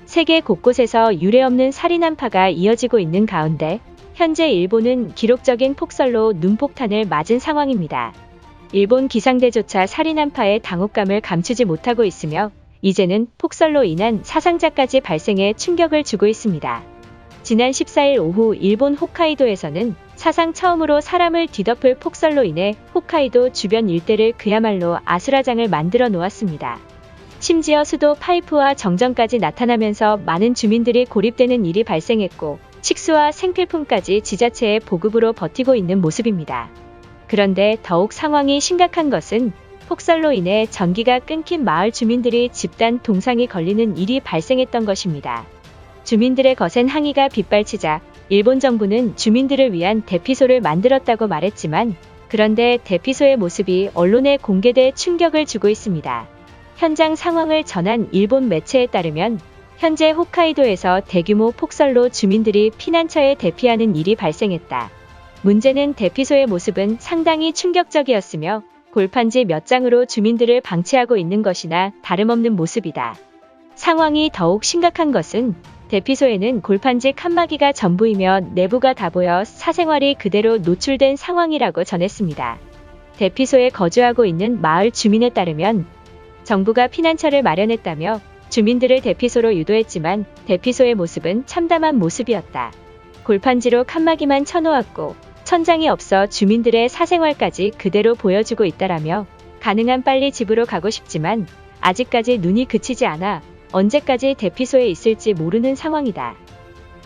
세계 곳곳에서 유례없는 살인 한파가 이어지고 있는 가운데 현재 일본은 기록적인 폭설로 눈폭탄을 맞은 상황입니다. 일본 기상대조차 살인 한파의 당혹감을 감추지 못하고 있으며 이제는 폭설로 인한 사상자까지 발생해 충격을 주고 있습니다. 지난 14일 오후 일본 홋카이도에서는 사상 처음으로 사람을 뒤덮을 폭설로 인해 홋카이도 주변 일대를 그야말로 아수라장을 만들어 놓았습니다. 심지어 수도 파이프와 정전까지 나타나면서 많은 주민들이 고립되는 일이 발생했고 식수와 생필품까지 지자체의 보급으로 버티고 있는 모습입니다. 그런데 더욱 상황이 심각한 것은 폭설로 인해 전기가 끊긴 마을 주민들이 집단 동상이 걸리는 일이 발생했던 것입니다. 주민들의 거센 항의가 빗발치자 일본 정부는 주민들을 위한 대피소를 만들었다고 말했지만 그런데 대피소의 모습이 언론에 공개돼 충격을 주고 있습니다. 현장 상황을 전한 일본 매체에 따르면 현재 홋카이도에서 대규모 폭설로 주민들이 피난처에 대피하는 일이 발생했다. 문제는 대피소의 모습은 상당히 충격적이었으며 골판지 몇 장으로 주민들을 방치하고 있는 것이나 다름없는 모습이다. 상황이 더욱 심각한 것은 대피소에는 골판지 칸막이가 전부이며 내부가 다 보여 사생활이 그대로 노출된 상황이라고 전했습니다. 대피소에 거주하고 있는 마을 주민에 따르면 정부가 피난처를 마련했다며 주민들을 대피소로 유도했지만 대피소의 모습은 참담한 모습이었다. 골판지로 칸막이만 쳐놓았고 천장이 없어 주민들의 사생활까지 그대로 보여주고 있다라며 가능한 빨리 집으로 가고 싶지만 아직까지 눈이 그치지 않아 언제까지 대피소에 있을지 모르는 상황이다.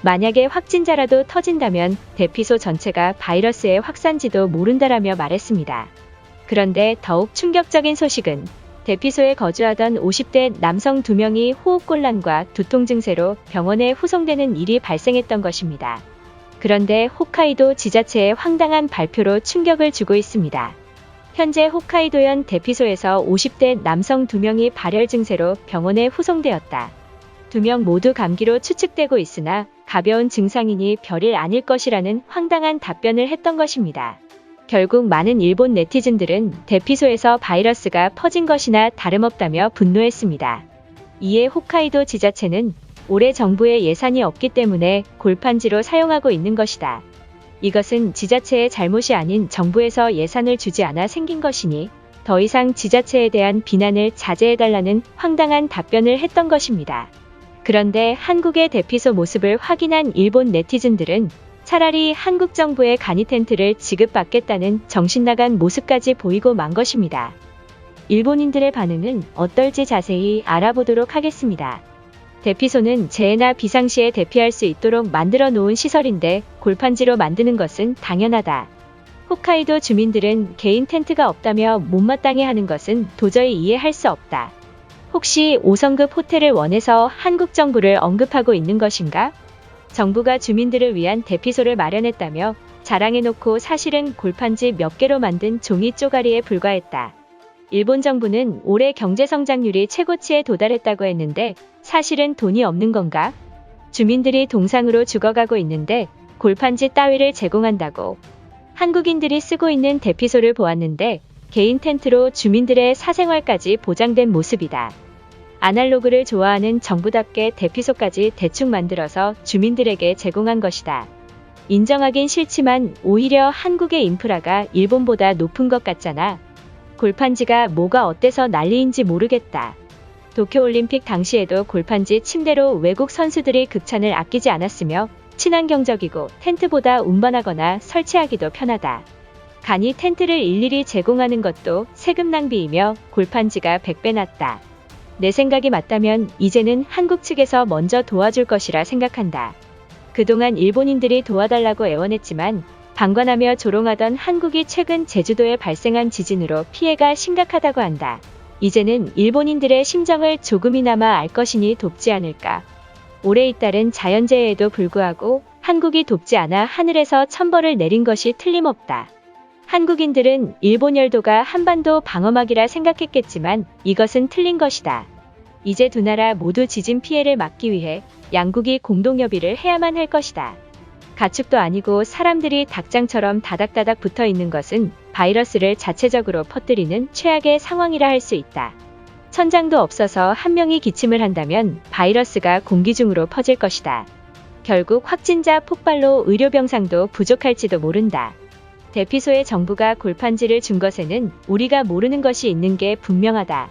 만약에 확진자라도 터진다면 대피소 전체가 바이러스의 확산지도 모른다라며 말했습니다. 그런데 더욱 충격적인 소식은 대피소에 거주하던 50대 남성 2명이 호흡곤란과 두통 증세로 병원에 후송되는 일이 발생했던 것입니다. 그런데 홋카이도 지자체의 황당한 발표로 충격을 주고 있습니다. 현재 홋카이도현 대피소에서 50대 남성 2명이 발열 증세로 병원에 후송되었다. 2명 모두 감기로 추측되고 있으나 가벼운 증상이니 별일 아닐 것이라는 황당한 답변을 했던 것입니다. 결국 많은 일본 네티즌들은 대피소에서 바이러스가 퍼진 것이나 다름없다며 분노했습니다. 이에 홋카이도 지자체는 올해 정부의 예산이 없기 때문에 골판지로 사용하고 있는 것이다. 이것은 지자체의 잘못이 아닌 정부에서 예산을 주지 않아 생긴 것이니 더 이상 지자체에 대한 비난을 자제해달라는 황당한 답변을 했던 것입니다. 그런데 한국의 대피소 모습을 확인한 일본 네티즌들은 차라리 한국 정부의 간이 텐트를 지급받겠다는 정신나간 모습까지 보이고 만 것입니다. 일본인들의 반응은 어떨지 자세히 알아보도록 하겠습니다. 대피소는 재해나 비상시에 대피할 수 있도록 만들어 놓은 시설인데 골판지로 만드는 것은 당연하다. 홋카이도 주민들은 개인 텐트가 없다며 못마땅해 하는 것은 도저히 이해할 수 없다. 혹시 5성급 호텔을 원해서 한국 정부를 언급하고 있는 것인가? 정부가 주민들을 위한 대피소를 마련했다며 자랑해놓고 사실은 골판지 몇 개로 만든 종이 쪼가리에 불과했다. 일본 정부는 올해 경제성장률이 최고치에 도달했다고 했는데 사실은 돈이 없는 건가? 주민들이 동상으로 죽어가고 있는데 골판지 따위를 제공한다고. 한국인들이 쓰고 있는 대피소를 보았는데 개인 텐트로 주민들의 사생활까지 보장된 모습이다. 아날로그를 좋아하는 정부답게 대피소까지 대충 만들어서 주민들에게 제공한 것이다. 인정하긴 싫지만 오히려 한국의 인프라가 일본보다 높은 것 같잖아. 골판지가 뭐가 어때서 난리인지 모르겠다. 도쿄올림픽 당시에도 골판지 침대로 외국 선수들이 극찬을 아끼지 않았으며 친환경적이고 텐트보다 운반하거나 설치하기도 편하다. 간이 텐트를 일일이 제공하는 것도 세금 낭비이며 골판지가 100배 낫다. 내 생각이 맞다면 이제는 한국 측에서 먼저 도와줄 것이라 생각한다. 그동안 일본인들이 도와달라고 애원했지만 방관하며 조롱하던 한국이 최근 제주도에 발생한 지진으로 피해가 심각하다고 한다. 이제는 일본인들의 심정을 조금이나마 알 것이니 돕지 않을까. 올해 잇따른 자연재해에도 불구하고 한국이 돕지 않아 하늘에서 천벌을 내린 것이 틀림없다. 한국인들은 일본 열도가 한반도 방어막이라 생각했겠지만 이것은 틀린 것이다. 이제 두 나라 모두 지진 피해를 막기 위해 양국이 공동협의를 해야만 할 것이다. 가축도 아니고 사람들이 닭장처럼 다닥다닥 붙어 있는 것은 바이러스를 자체적으로 퍼뜨리는 최악의 상황이라 할 수 있다. 천장도 없어서 한 명이 기침을 한다면 바이러스가 공기 중으로 퍼질 것이다. 결국 확진자 폭발로 의료병상도 부족할지도 모른다. 대피소에 정부가 골판지를 준 것에는 우리가 모르는 것이 있는 게 분명하다.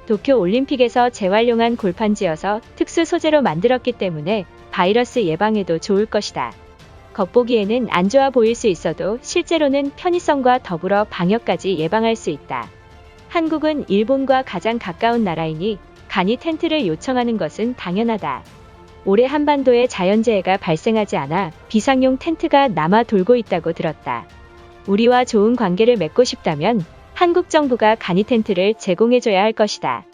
도쿄 올림픽에서 재활용한 골판지여서 특수 소재로 만들었기 때문에 바이러스 예방에도 좋을 것이다. 겉보기에는 안 좋아 보일 수 있어도 실제로는 편의성과 더불어 방역까지 예방할 수 있다. 한국은 일본과 가장 가까운 나라이니 간이 텐트를 요청하는 것은 당연하다. 올해 한반도에 자연재해가 발생하지 않아 비상용 텐트가 남아 돌고 있다고 들었다. 우리와 좋은 관계를 맺고 싶다면 한국 정부가 간이 텐트를 제공해줘야 할 것이다.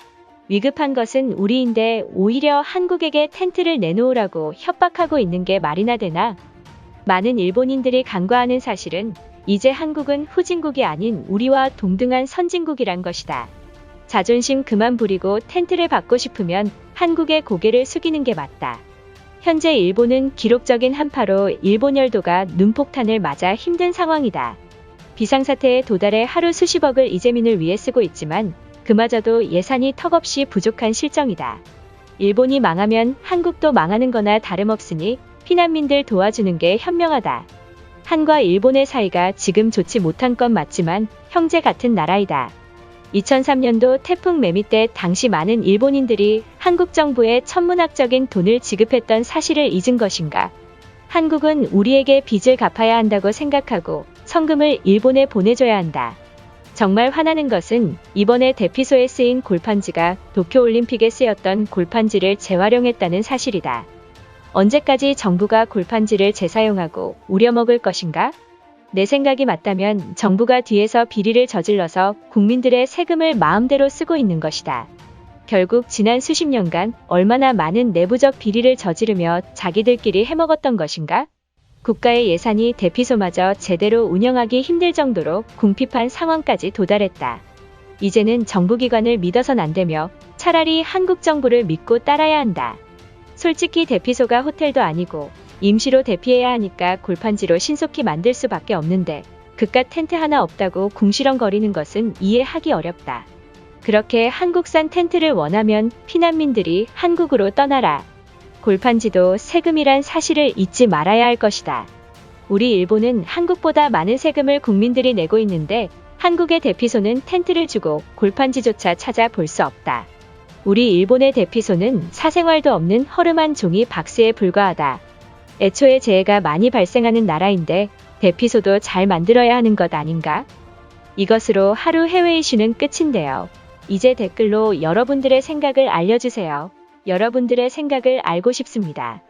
위급한 것은 우리인데 오히려 한국에게 텐트를 내놓으라고 협박하고 있는 게 말이나 되나? 많은 일본인들이 간과하는 사실은 이제 한국은 후진국이 아닌 우리와 동등한 선진국이란 것이다. 자존심 그만 부리고 텐트를 받고 싶으면 한국의 고개를 숙이는 게 맞다. 현재 일본은 기록적인 한파로 일본 열도가 눈폭탄을 맞아 힘든 상황이다. 비상사태에 도달해 하루 수십억을 이재민을 위해 쓰고 있지만 그마저도 예산이 턱없이 부족한 실정이다. 일본이 망하면 한국도 망하는 거나 다름없으니 피난민들 도와주는 게 현명하다. 한과 일본의 사이가 지금 좋지 못한 건 맞지만 형제 같은 나라이다. 2003년도 태풍 매미 때 당시 많은 일본인들이 한국 정부에 천문학적인 돈을 지급했던 사실을 잊은 것인가? 한국은 우리에게 빚을 갚아야 한다고 생각하고 성금을 일본에 보내줘야 한다. 정말 화나는 것은 이번에 대피소에 쓰인 골판지가 도쿄올림픽에 쓰였던 골판지를 재활용했다는 사실이다. 언제까지 정부가 골판지를 재사용하고 우려먹을 것인가? 내 생각이 맞다면 정부가 뒤에서 비리를 저질러서 국민들의 세금을 마음대로 쓰고 있는 것이다. 결국 지난 수십 년간 얼마나 많은 내부적 비리를 저지르며 자기들끼리 해먹었던 것인가? 국가의 예산이 대피소마저 제대로 운영하기 힘들 정도로 궁핍한 상황까지 도달했다. 이제는 정부기관을 믿어선 안 되며 차라리 한국 정부를 믿고 따라야 한다. 솔직히 대피소가 호텔도 아니고 임시로 대피해야 하니까 골판지로 신속히 만들 수밖에 없는데 그깟 텐트 하나 없다고 궁시렁거리는 것은 이해하기 어렵다. 그렇게 한국산 텐트를 원하면 피난민들이 한국으로 떠나라. 골판지도 세금이란 사실을 잊지 말아야 할 것이다. 우리 일본은 한국보다 많은 세금을 국민들이 내고 있는데 한국의 대피소는 텐트를 주고 골판지조차 찾아볼 수 없다. 우리 일본의 대피소는 사생활도 없는 허름한 종이 박스에 불과하다. 애초에 재해가 많이 발생하는 나라인데 대피소도 잘 만들어야 하는 것 아닌가? 이것으로 하루 해외 이슈는 끝인데요. 이제 댓글로 여러분들의 생각을 알려주세요. 여러분들의 생각을 알고 싶습니다.